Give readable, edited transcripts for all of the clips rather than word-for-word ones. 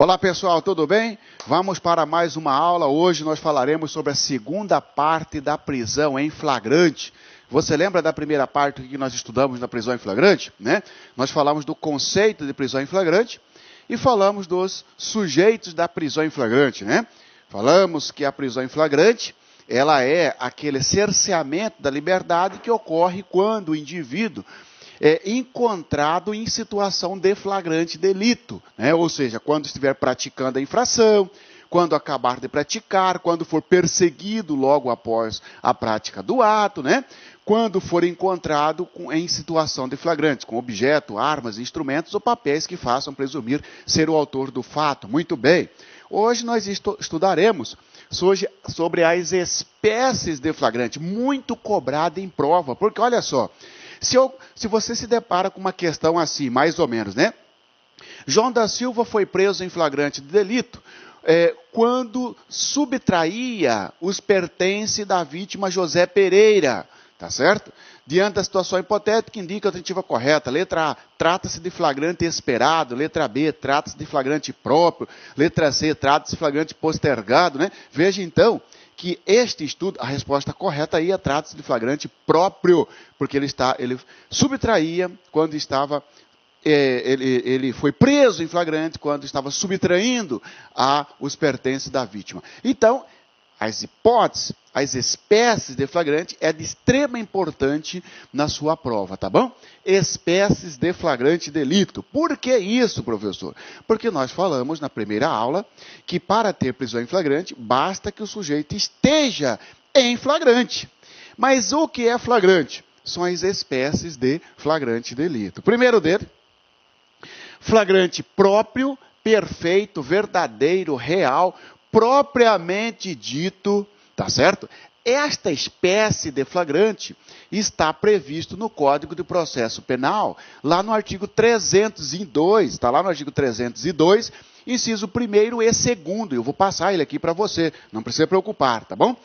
Olá pessoal, tudo bem? Vamos para mais uma aula. Hoje nós falaremos sobre a segunda parte da prisão em flagrante. Você lembra da primeira parte que nós estudamos na prisão em flagrante? Né? Nós falamos do conceito de prisão em flagrante e falamos dos sujeitos da prisão em flagrante. Né? Falamos que a prisão em flagrante ela é aquele cerceamento da liberdade que ocorre quando o indivíduo é encontrado em situação de flagrante delito, né? Ou seja, quando estiver praticando a infração, quando acabar de praticar, quando for perseguido logo após a prática do ato, né? Quando for encontrado em situação de flagrante, com objeto, armas, instrumentos ou papéis que façam presumir ser o autor do fato. Muito bem. Hoje nós estudaremos sobre as espécies de flagrante, muito cobrada em prova, porque olha só, se você se depara com uma questão assim, mais ou menos, né? João da Silva foi preso em flagrante de delito quando subtraía os pertences da vítima José Pereira, tá certo? Diante da situação hipotética, indica a alternativa correta. Letra A, trata-se de flagrante esperado. Letra B, trata-se de flagrante próprio. Letra C, trata-se de flagrante postergado, né? Veja então que este estudo, a resposta correta aí é trata-se de flagrante próprio, porque ele subtraía quando estava, ele foi preso em flagrante quando estava subtraindo os pertences da vítima. Então, as hipóteses, as espécies de flagrante é de extrema importância na sua prova, tá bom? Espécies de flagrante delito. Por que isso, professor? Porque nós falamos na primeira aula que para ter prisão em flagrante, basta que o sujeito esteja em flagrante. Mas o que é flagrante? São as espécies de flagrante delito. Primeiro dele, flagrante próprio, perfeito, verdadeiro, real, propriamente dito, tá certo? Esta espécie de flagrante está previsto no Código de Processo Penal, lá no artigo 302, está lá no artigo 302, inciso 1º e 2º, eu vou passar ele aqui para você, não precisa preocupar, tá bom?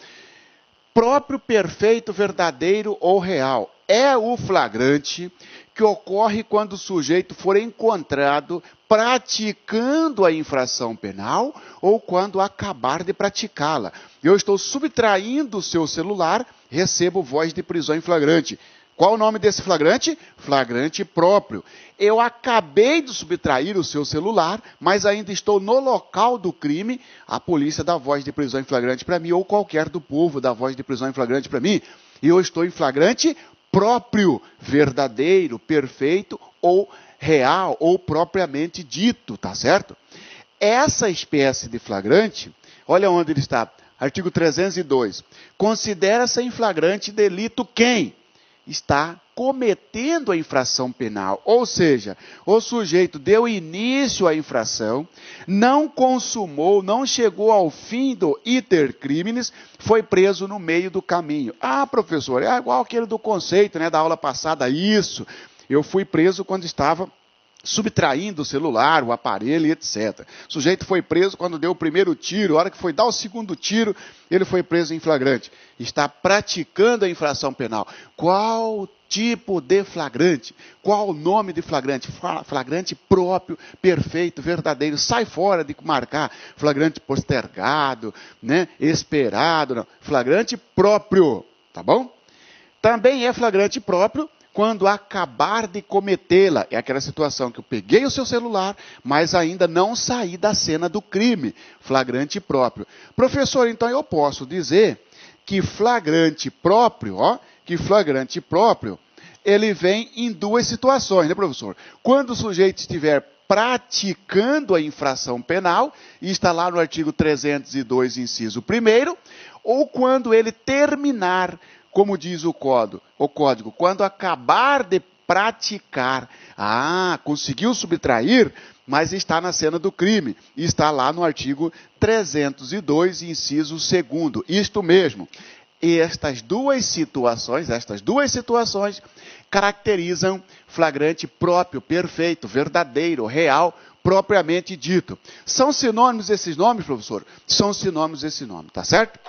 Próprio, perfeito, verdadeiro ou real. É o flagrante que ocorre quando o sujeito for encontrado praticando a infração penal ou quando acabar de praticá-la. Eu estou subtraindo o seu celular, recebo voz de prisão em flagrante. Qual o nome desse flagrante? Flagrante próprio. Eu acabei de subtrair o seu celular, mas ainda estou no local do crime, a polícia dá voz de prisão em flagrante para mim, ou qualquer do povo dá voz de prisão em flagrante para mim, e eu estou em flagrante próprio, verdadeiro, perfeito, ou real, ou propriamente dito, tá certo? Essa espécie de flagrante, olha onde ele está, artigo 302, considera-se em flagrante delito quem está cometendo a infração penal, ou seja, o sujeito deu início à infração, não consumou, não chegou ao fim do iter criminis, foi preso no meio do caminho. Ah, professor, é igual aquele do conceito, né, da aula passada, isso, eu fui preso quando estava subtraindo o celular, o aparelho, etc. O sujeito foi preso quando deu o primeiro tiro, a hora que foi dar o segundo tiro, ele foi preso em flagrante. Está praticando a infração penal. Qual tipo de flagrante? Qual o nome de flagrante? Flagrante próprio, perfeito, verdadeiro. Sai fora de marcar flagrante postergado, né? Esperado. Não. Flagrante próprio, tá bom? Também é flagrante próprio quando acabar de cometê-la. É aquela situação que eu peguei o seu celular, mas ainda não saí da cena do crime. Flagrante próprio. Professor, então eu posso dizer que flagrante próprio, ele vem em duas situações, né, professor? Quando o sujeito estiver praticando a infração penal, e está lá no artigo 302, inciso 1º, ou quando ele terminar, como diz o código, quando acabar de praticar, conseguiu subtrair, mas está na cena do crime, e está lá no artigo 302, inciso 2º, isto mesmo. E estas duas situações caracterizam flagrante próprio, perfeito, verdadeiro, real, propriamente dito. São sinônimos esses nomes, professor? São sinônimos esse nome, tá certo?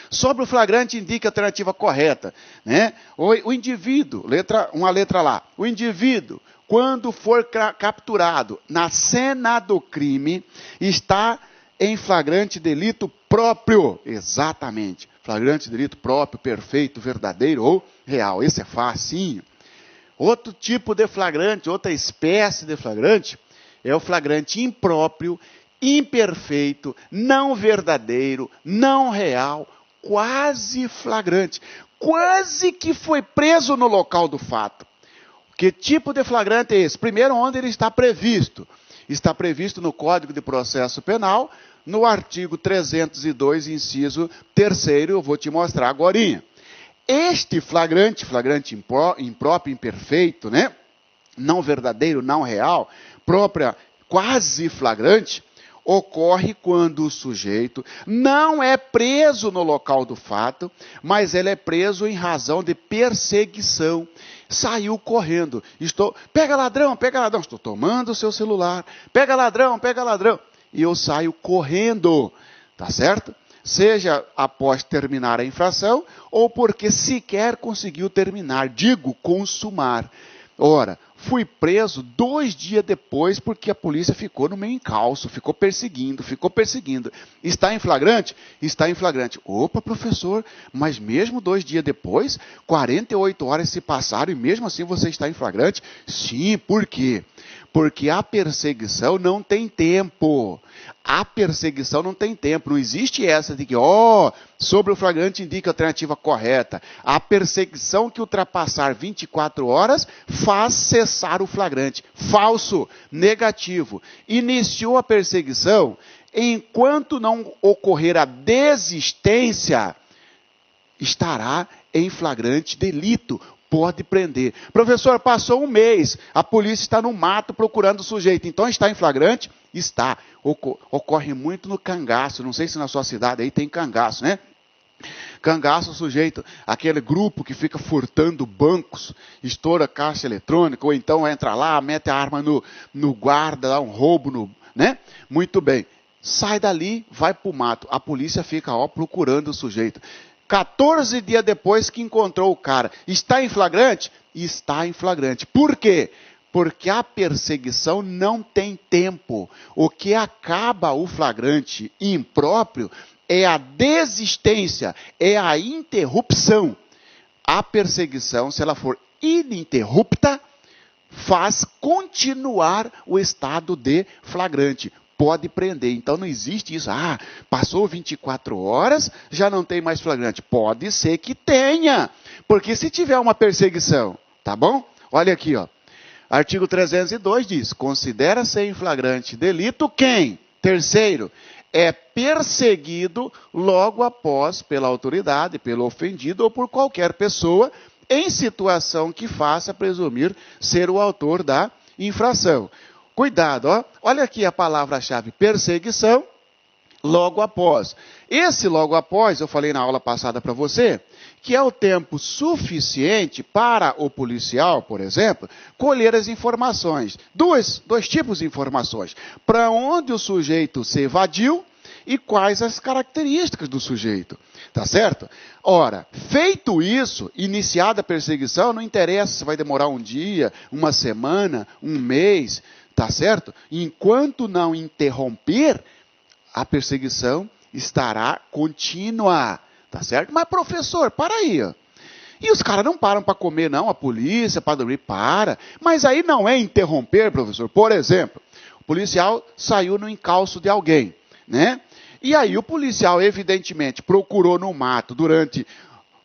Sobre o flagrante, indica a alternativa correta, né? O indivíduo, uma letra lá, o indivíduo quando for capturado na cena do crime, está em flagrante delito próprio. Exatamente. Flagrante delito próprio, perfeito, verdadeiro ou real. Esse é facinho. Outro tipo de flagrante, outra espécie de flagrante, é o flagrante impróprio, imperfeito, não verdadeiro, não real, quase flagrante. Quase que foi preso no local do fato. Que tipo de flagrante é esse? Primeiro, onde ele está previsto. Está previsto no Código de Processo Penal, no artigo 302, inciso 3º, eu vou te mostrar agorinha. Este flagrante impróprio, imperfeito, né? Não verdadeiro, não real, própria, quase flagrante, ocorre quando o sujeito não é preso no local do fato, mas ele é preso em razão de perseguição. Saiu correndo. Pega ladrão, estou tomando o seu celular. Pega ladrão. E eu saio correndo, tá certo? Seja após terminar a infração, ou porque sequer conseguiu terminar, digo, consumar. Ora, fui preso 2 dias depois porque a polícia ficou no meu encalço, ficou perseguindo. Está em flagrante? Está em flagrante. Opa, professor, mas mesmo 2 dias depois, 48 horas se passaram e mesmo assim você está em flagrante? Sim, por quê? Porque a perseguição não tem tempo. Não existe essa de que, sobre o flagrante indica a alternativa correta. A perseguição que ultrapassar 24 horas faz cessar o flagrante. Falso, negativo. Iniciou a perseguição, enquanto não ocorrer a desistência, estará em flagrante delito. Pode prender. Professor, passou 1 mês, a polícia está no mato procurando o sujeito, então está em flagrante? Está. Ocorre muito no cangaço, não sei se na sua cidade aí tem cangaço, né? Cangaço, o sujeito, aquele grupo que fica furtando bancos, estoura caixa eletrônica, ou então entra lá, mete a arma no guarda, dá um roubo, né? Muito bem. Sai dali, vai para o mato. A polícia fica procurando o sujeito. 14 dias depois que encontrou o cara. Está em flagrante? Está em flagrante. Por quê? Porque a perseguição não tem tempo. O que acaba o flagrante impróprio é a desistência, é a interrupção. A perseguição, se ela for ininterrupta, faz continuar o estado de flagrante. Pode prender. Então não existe isso. Passou 24 horas, já não tem mais flagrante. Pode ser que tenha. Porque se tiver uma perseguição, tá bom? Olha aqui, ó. Artigo 302 diz: considera-se em flagrante delito quem? Terceiro, é perseguido logo após pela autoridade, pelo ofendido ou por qualquer pessoa em situação que faça presumir ser o autor da infração. Cuidado, ó. Olha aqui a palavra-chave perseguição, logo após. Esse logo após, eu falei na aula passada para você, que é o tempo suficiente para o policial, por exemplo, colher as informações. Dois tipos de informações. Para onde o sujeito se evadiu e quais as características do sujeito. Tá certo? Ora, feito isso, iniciada a perseguição, não interessa se vai demorar 1 dia, 1 semana, 1 mês, tá certo? Enquanto não interromper, a perseguição estará contínua, tá certo? Mas professor, para aí, ó. E os caras não param para comer não, a polícia, para dormir, para. Mas aí não é interromper, professor. Por exemplo, o policial saiu no encalço de alguém, né? E aí o policial, evidentemente, procurou no mato durante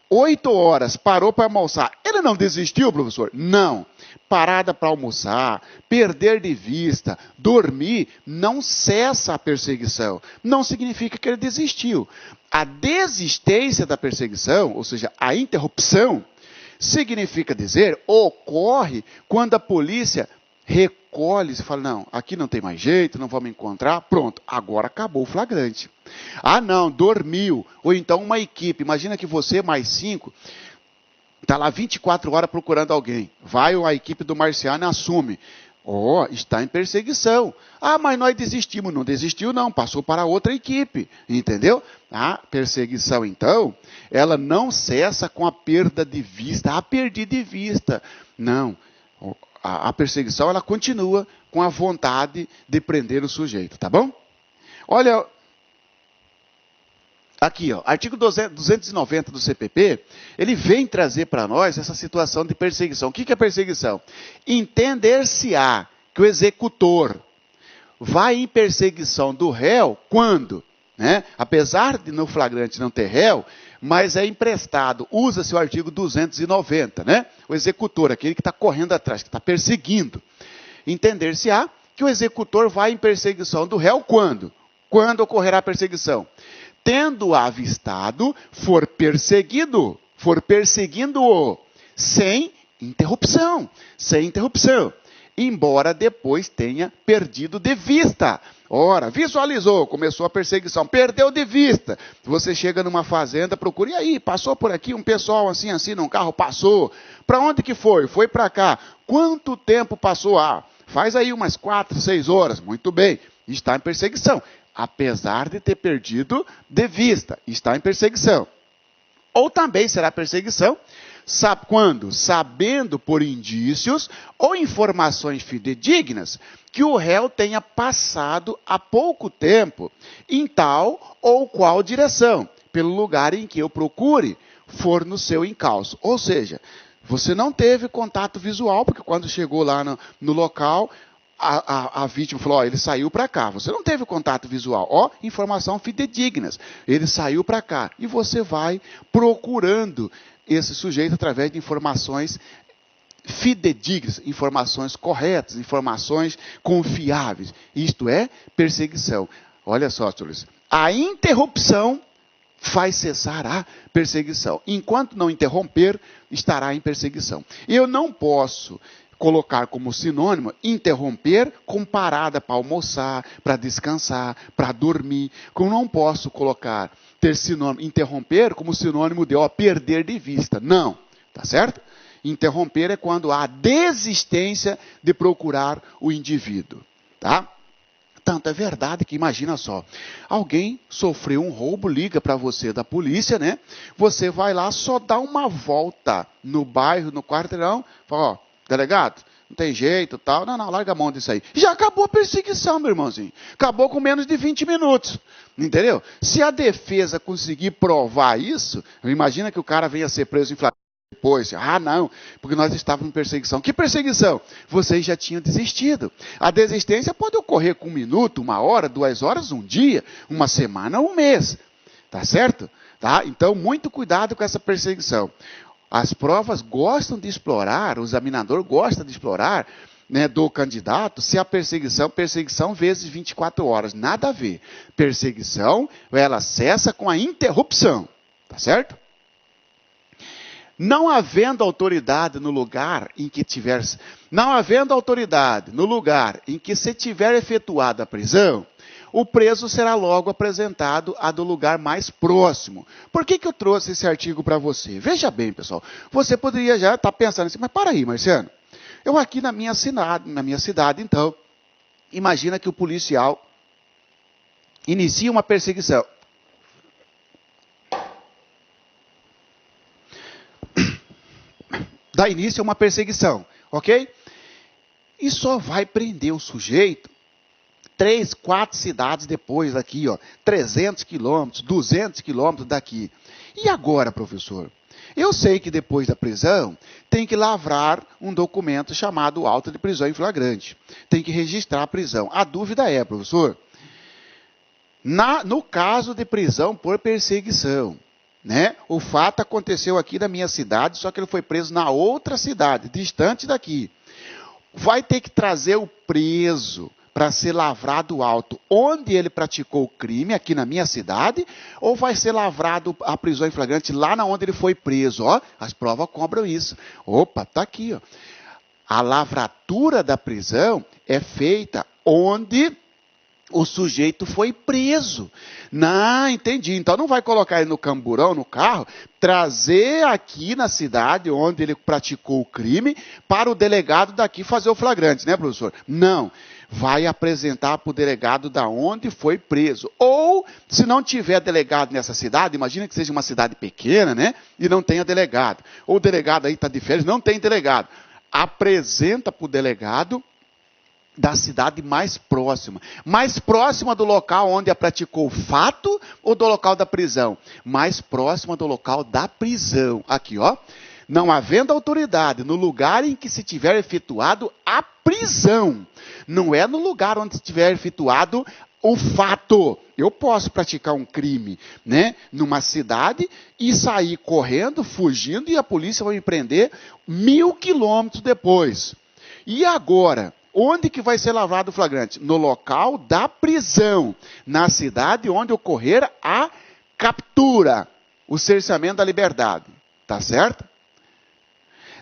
8 horas, parou para almoçar. Ele não desistiu, professor? Não. Parada para almoçar, perder de vista, dormir, não cessa a perseguição. Não significa que ele desistiu. A desistência da perseguição, ou seja, a interrupção, significa dizer, ocorre quando a polícia recolhe-se e fala, não, aqui não tem mais jeito, não vamos encontrar, pronto, agora acabou o flagrante. Não, dormiu, ou então uma equipe, imagina que você mais 5, está lá 24 horas procurando alguém, vai a equipe do Marciano e assume, está em perseguição. Mas nós desistimos, não desistiu não, passou para outra equipe, entendeu? A perseguição então, ela não cessa com a perda de vista, perdi de vista, não. a perseguição ela continua com a vontade de prender o sujeito, tá bom? Olha, aqui, ó, artigo 290 do CPP, ele vem trazer para nós essa situação de perseguição. O que é perseguição? Entender-se-á que o executor vai em perseguição do réu quando, né, apesar de no flagrante não ter réu, mas é emprestado, usa-se o artigo 290, né? O executor, aquele que está correndo atrás, que está perseguindo. Entender-se-á que o executor vai em perseguição do réu quando? Quando ocorrerá a perseguição? Tendo avistado, for perseguindo-o, sem interrupção, embora depois tenha perdido de vista. Ora, visualizou, começou a perseguição, perdeu de vista. Você chega numa fazenda, procura, e aí, passou por aqui um pessoal assim, num carro, passou. Para onde que foi? Foi para cá. Quanto tempo passou? Ah, faz aí umas 4, 6 horas. Muito bem, está em perseguição. Apesar de ter perdido de vista, está em perseguição. Ou também será perseguição, quando? Sabendo por indícios ou informações fidedignas que o réu tenha passado há pouco tempo em tal ou qual direção, pelo lugar em que eu procure, for no seu encalço. Ou seja, você não teve contato visual, porque quando chegou lá no local, a vítima falou, ó, ele saiu para cá. Você não teve contato visual. Ó, informação fidedignas. Ele saiu para cá. E você vai procurando esse sujeito através de informações fidedignas, informações corretas, informações confiáveis. Isto é perseguição. Olha só, senhores. A interrupção faz cessar a perseguição. Enquanto não interromper, estará em perseguição. Eu não posso colocar como sinônimo interromper com parada para almoçar, para descansar, para dormir. Como não posso colocar ter sinônimo interromper como sinônimo de perder de vista. Não, tá certo? Interromper é quando há desistência de procurar o indivíduo, tá? Tanto é verdade que, imagina só, alguém sofreu um roubo, liga para você da polícia, né? Você vai lá, só dá uma volta no bairro, no quarteirão, fala, ó, delegado, não tem jeito, tal. Não, larga a mão disso aí. Já acabou a perseguição, meu irmãozinho. Acabou com menos de 20 minutos. Entendeu? Se a defesa conseguir provar isso, imagina que o cara venha ser preso em flagrante depois. Ah, não, porque nós estávamos em perseguição. Que perseguição? Vocês já tinham desistido. A desistência pode ocorrer com 1 minuto, 1 hora, 2 horas, 1 dia, 1 semana, 1 mês. Tá certo? Tá? Então, muito cuidado com essa perseguição. As provas gostam de explorar, o examinador gosta de explorar, né, do candidato, se a perseguição vezes 24 horas. Nada a ver. Perseguição, ela cessa com a interrupção. Tá certo? Não havendo autoridade no lugar em que se tiver efetuado a prisão, o preso será logo apresentado a do lugar mais próximo. Por que eu trouxe esse artigo para você? Veja bem, pessoal. Você poderia já estar pensando assim, mas para aí, Marciano. Eu aqui na minha cidade, então, imagina que o policial inicia uma perseguição. Dá início a uma perseguição, ok? E só vai prender o sujeito 3, 4 cidades depois daqui, ó, 300 quilômetros, 200 quilômetros daqui. E agora, professor? Eu sei que depois da prisão tem que lavrar um documento chamado auto de prisão em flagrante. Tem que registrar a prisão. A dúvida é, professor, no caso de prisão por perseguição, né? O fato aconteceu aqui na minha cidade, só que ele foi preso na outra cidade, distante daqui. Vai ter que trazer o preso para ser lavrado o auto onde ele praticou o crime, aqui na minha cidade, ou vai ser lavrado a prisão em flagrante lá na onde ele foi preso? Ó, as provas cobram isso. Opa, está aqui. Ó. A lavratura da prisão é feita onde o sujeito foi preso. Não, entendi. Então não vai colocar ele no camburão, no carro, trazer aqui na cidade onde ele praticou o crime para o delegado daqui fazer o flagrante, né, professor? Não. Vai apresentar para o delegado da onde foi preso. Ou, se não tiver delegado nessa cidade, imagina que seja uma cidade pequena, né? E não tenha delegado. Ou o delegado aí está de férias, não tem delegado. apresenta para o delegado da cidade mais próxima do local onde praticou o fato ou do local da prisão? Mais próxima do local da prisão. Aqui, ó. Não havendo autoridade no lugar em que se tiver efetuado a prisão. Não é no lugar onde se tiver efetuado o fato. Eu posso praticar um crime, né, numa cidade e sair correndo, fugindo, e a polícia vai me prender 1000 quilômetros depois. E agora, onde que vai ser lavrado o flagrante? No local da prisão, na cidade onde ocorrer a captura, o cerceamento da liberdade. Tá certo?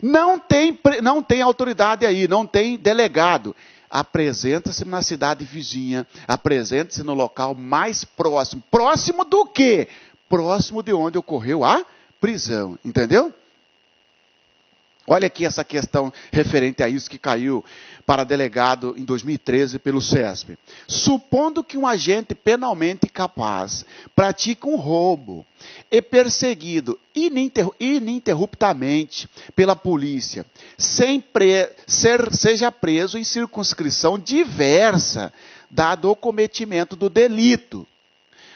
Não tem autoridade aí, não tem delegado. Apresenta-se na cidade vizinha, apresenta-se no local mais próximo. Próximo do quê? Próximo de onde ocorreu a prisão. Entendeu? Olha aqui essa questão referente a isso que caiu para delegado em 2013 pelo CESP. Supondo que um agente penalmente capaz pratica um roubo e perseguido ininterruptamente pela polícia, seja preso em circunscrição diversa, dado o cometimento do delito.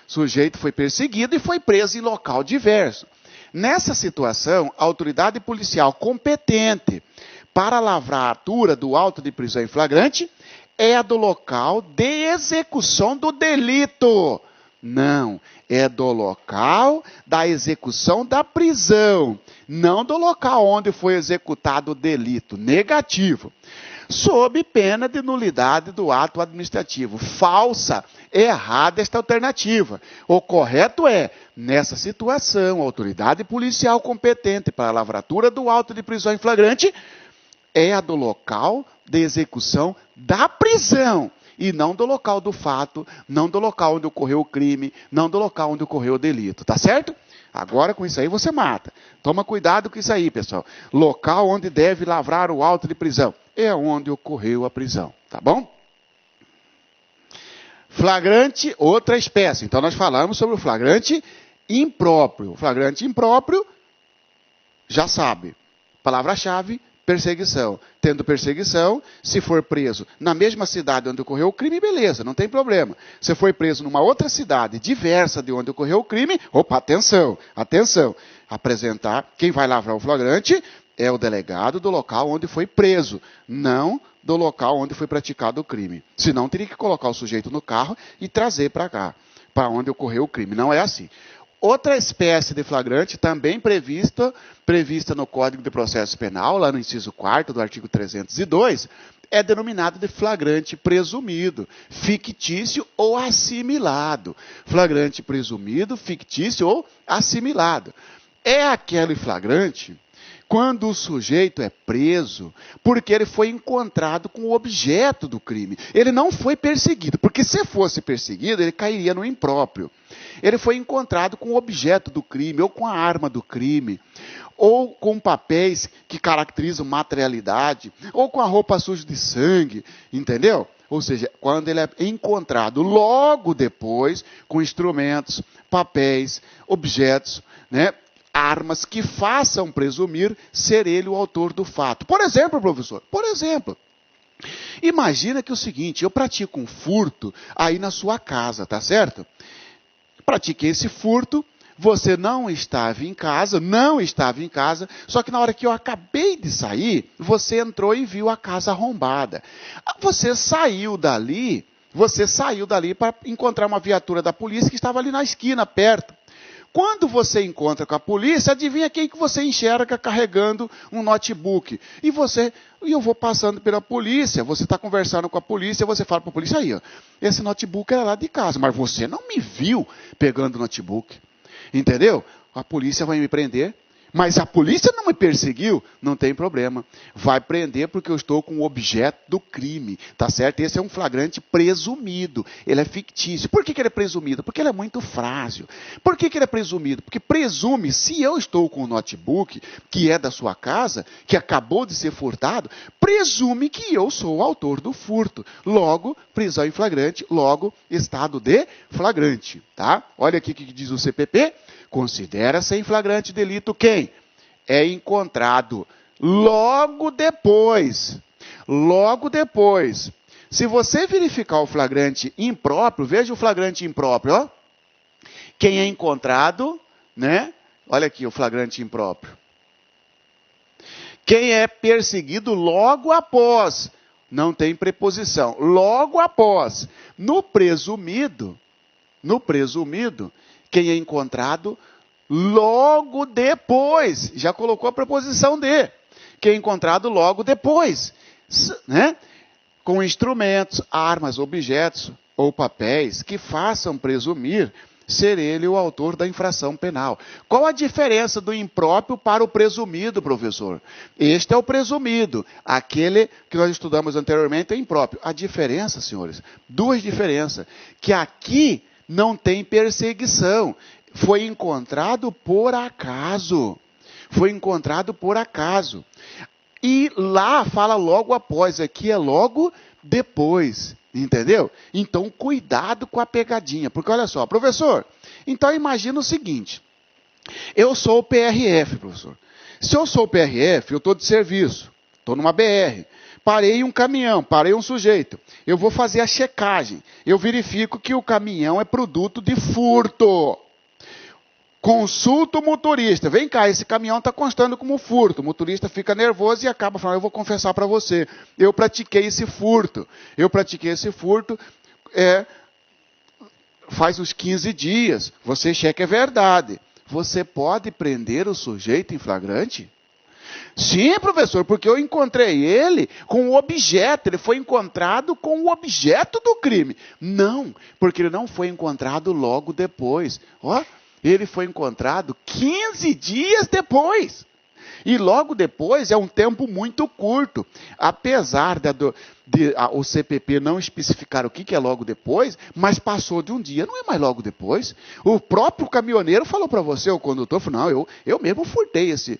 O sujeito foi perseguido e foi preso em local diverso. Nessa situação, a autoridade policial competente para a lavratura do auto de prisão em flagrante é a do local de execução do delito. Não, é do local da execução da prisão, não do local onde foi executado o delito. Negativo. Sob pena de nulidade do ato administrativo. Falsa, errada esta alternativa. O correto é, nessa situação, a autoridade policial competente para a lavratura do auto de prisão em flagrante é a do local de execução da prisão, e não do local do fato, não do local onde ocorreu o crime, não do local onde ocorreu o delito. Tá certo? Agora, com isso aí, você mata. Toma cuidado com isso aí, pessoal. Local onde deve lavrar o auto de prisão é onde ocorreu a prisão. Tá bom? Flagrante, outra espécie. Então, nós falamos sobre o flagrante impróprio. O flagrante impróprio, já sabe. Palavra-chave, perseguição. Tendo perseguição, se for preso na mesma cidade onde ocorreu o crime, beleza, não tem problema. Se for preso numa outra cidade diversa de onde ocorreu o crime, opa, atenção, atenção. Apresentar, quem vai lavrar o flagrante é o delegado do local onde foi preso, não do local onde foi praticado o crime. Senão, teria que colocar o sujeito no carro e trazer para cá, para onde ocorreu o crime. Não é assim. Outra espécie de flagrante, também prevista no Código de Processo Penal, lá no inciso 4º do artigo 302, é denominado de flagrante presumido, fictício ou assimilado. Flagrante presumido, fictício ou assimilado. É aquele flagrante quando o sujeito é preso porque ele foi encontrado com o objeto do crime. Ele não foi perseguido, porque se fosse perseguido, ele cairia no impróprio. Ele foi encontrado com o objeto do crime, ou com a arma do crime, ou com papéis que caracterizam materialidade, ou com a roupa suja de sangue, entendeu? Ou seja, quando ele é encontrado logo depois com instrumentos, papéis, objetos, né? Armas que façam presumir ser ele o autor do fato. Por exemplo, professor, imagina que é o seguinte, eu pratico um furto aí na sua casa, tá certo? Pratiquei esse furto, você não estava em casa, só que na hora que eu acabei de sair, você entrou e viu a casa arrombada. Você saiu dali para encontrar uma viatura da polícia que estava ali na esquina, perto. Quando você encontra com a polícia, adivinha quem que você enxerga carregando um notebook? E eu vou passando pela polícia, você está conversando com a polícia, você fala para a polícia, aí, ó, esse notebook era lá de casa, mas você não me viu pegando o notebook. Entendeu? A polícia vai me prender. Mas a polícia não me perseguiu, não tem problema. Vai prender porque eu estou com o objeto do crime, tá certo? Esse é um flagrante presumido, ele é fictício. Por que ele é presumido? Porque ele é muito frágil. Por que ele é presumido? Porque presume, se eu estou com o notebook, que é da sua casa, que acabou de ser furtado, presume que eu sou o autor do furto. Logo, prisão em flagrante, logo, estado de flagrante, tá? Olha aqui o que diz o CPP. Considera-se em flagrante delito quem é encontrado logo depois. Logo depois. Se você verificar o flagrante impróprio, veja o flagrante impróprio, ó. Quem é encontrado, né? Olha aqui o flagrante impróprio. Quem é perseguido logo após, não tem preposição, logo após. No presumido, quem é encontrado logo depois, já colocou a preposição de, quem é encontrado logo depois, né? Com instrumentos, armas, objetos ou papéis que façam presumir ser ele o autor da infração penal. Qual a diferença do impróprio para o presumido, professor? Este é o presumido. Aquele que nós estudamos anteriormente é impróprio. A diferença, senhores, duas diferenças. Que aqui não tem perseguição. Foi encontrado por acaso. Foi encontrado por acaso. E lá fala logo após. Aqui é logo depois. Entendeu? Então, cuidado com a pegadinha. Porque, olha só, professor, então imagina o seguinte. Eu sou o PRF, professor. Se eu sou o PRF, eu estou de serviço. Estou numa BR. Parei um caminhão, parei um sujeito. Eu vou fazer a checagem. Eu verifico que o caminhão é produto de furto. Consulta o motorista. Vem cá, esse caminhão está constando como furto. O motorista fica nervoso e acaba falando, eu vou confessar para você. Eu pratiquei esse furto. Faz uns 15 dias. Você checa, é verdade. Você pode prender o sujeito em flagrante? Sim, professor, porque eu encontrei ele com o objeto. Ele foi encontrado com o objeto do crime. Não, porque ele não foi encontrado logo depois. Ó. Ele foi encontrado 15 dias depois. E logo depois é um tempo muito curto. Apesar o CPP não especificar o que é logo depois, mas passou de um dia, não é mais logo depois. O próprio caminhoneiro falou para você, o condutor, falou, não, eu mesmo furtei esse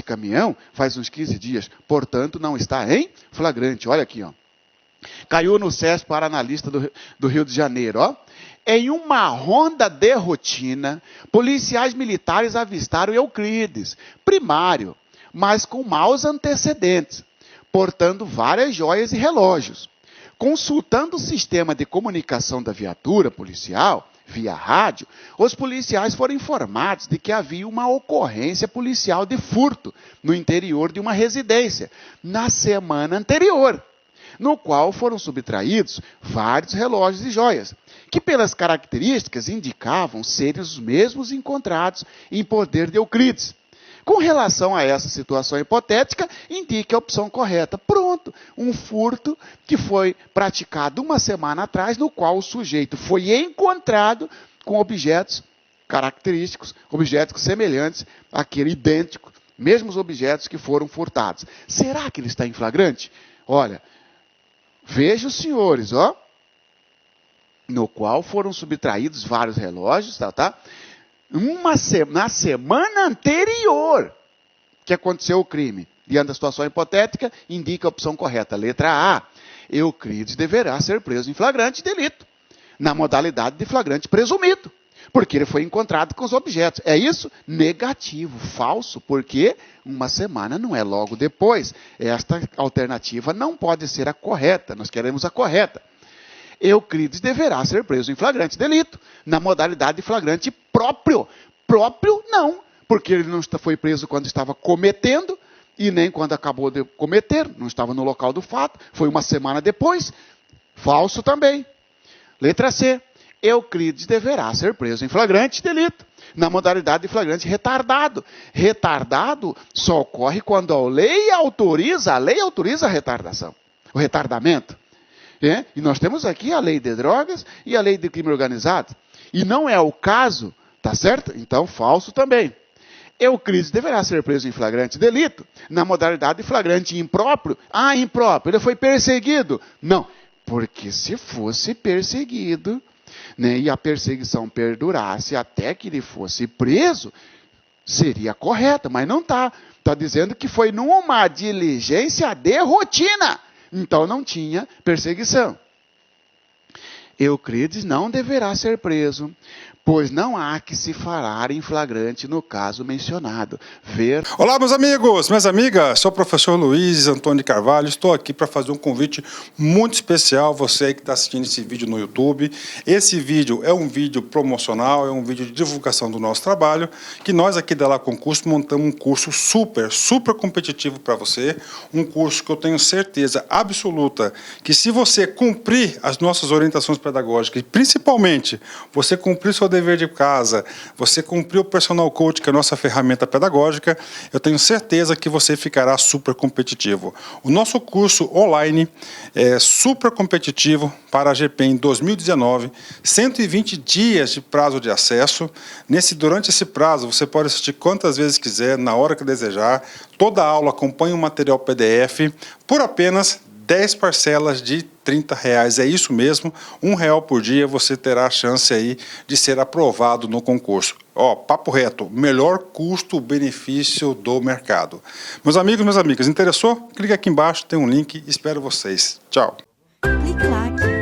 caminhão faz uns 15 dias. Portanto, não está em flagrante. Olha aqui, ó. Caiu no CESP para analista do Rio de Janeiro, ó. Em uma ronda de rotina, policiais militares avistaram Euclides, primário, mas com maus antecedentes, portando várias joias e relógios. Consultando o sistema de comunicação da viatura policial, via rádio, os policiais foram informados de que havia uma ocorrência policial de furto no interior de uma residência, na semana anterior, no qual foram subtraídos vários relógios e joias, que pelas características indicavam serem os mesmos encontrados em poder de Euclides. Com relação a essa situação hipotética, indique a opção correta. Pronto, um furto que foi praticado uma semana atrás, no qual o sujeito foi encontrado com objetos característicos, objetos semelhantes àquele idêntico, mesmos objetos que foram furtados. Será que ele está em flagrante? Olha, veja os senhores, ó, no qual foram subtraídos vários relógios, tá? Na semana anterior que aconteceu o crime. Diante da situação hipotética, indica a opção correta. Letra A. Euclides deverá ser preso em flagrante delito, na modalidade de flagrante presumido, porque ele foi encontrado com os objetos. É isso? Negativo, falso, porque uma semana não é logo depois. Esta alternativa não pode ser a correta, nós queremos a correta. Euclides deverá ser preso em flagrante delito, na modalidade de flagrante próprio. Próprio, não, porque ele não foi preso quando estava cometendo, e nem quando acabou de cometer, não estava no local do fato, foi uma semana depois. Falso também. Letra C. Euclides deverá ser preso em flagrante delito, na modalidade de flagrante retardado. Retardado só ocorre quando a lei autoriza a retardação, o retardamento. E nós temos aqui a lei de drogas e a lei de crime organizado. E não é o caso, tá certo? Então, falso também. Euclides deverá ser preso em flagrante delito, na modalidade de flagrante impróprio. Ah, impróprio, ele foi perseguido. Não, porque se fosse perseguido, né, e a perseguição perdurasse até que ele fosse preso, seria correta, mas não está. Está dizendo que foi numa diligência de rotina. Então não tinha perseguição. Euclides não deverá ser preso, pois não há que se falar em flagrante no caso mencionado. Olá, meus amigos, minhas amigas, sou o professor Luiz Antônio de Carvalho, estou aqui para fazer um convite muito especial, você aí que está assistindo esse vídeo no YouTube. Esse vídeo é um vídeo promocional, é um vídeo de divulgação do nosso trabalho, que nós aqui da La Concurso montamos um curso super competitivo para você, um curso que eu tenho certeza absoluta que se você cumprir as nossas orientações pedagógicas, e principalmente você cumprir seu dever de casa, você cumprir o Personal Coach, que é a nossa ferramenta pedagógica, eu tenho certeza que você ficará super competitivo. O nosso curso online é super competitivo para a GPEM 2019, 120 dias de prazo de acesso. Durante esse prazo, você pode assistir quantas vezes quiser, na hora que desejar. Toda aula acompanha um material PDF por apenas 10 parcelas de R$30. É isso mesmo, R$1 por dia você terá a chance aí de ser aprovado no concurso. Ó, papo reto, melhor custo-benefício do mercado. Meus amigos, minhas amigas, interessou? Clique aqui embaixo, tem um link, espero vocês. Tchau. Clique lá.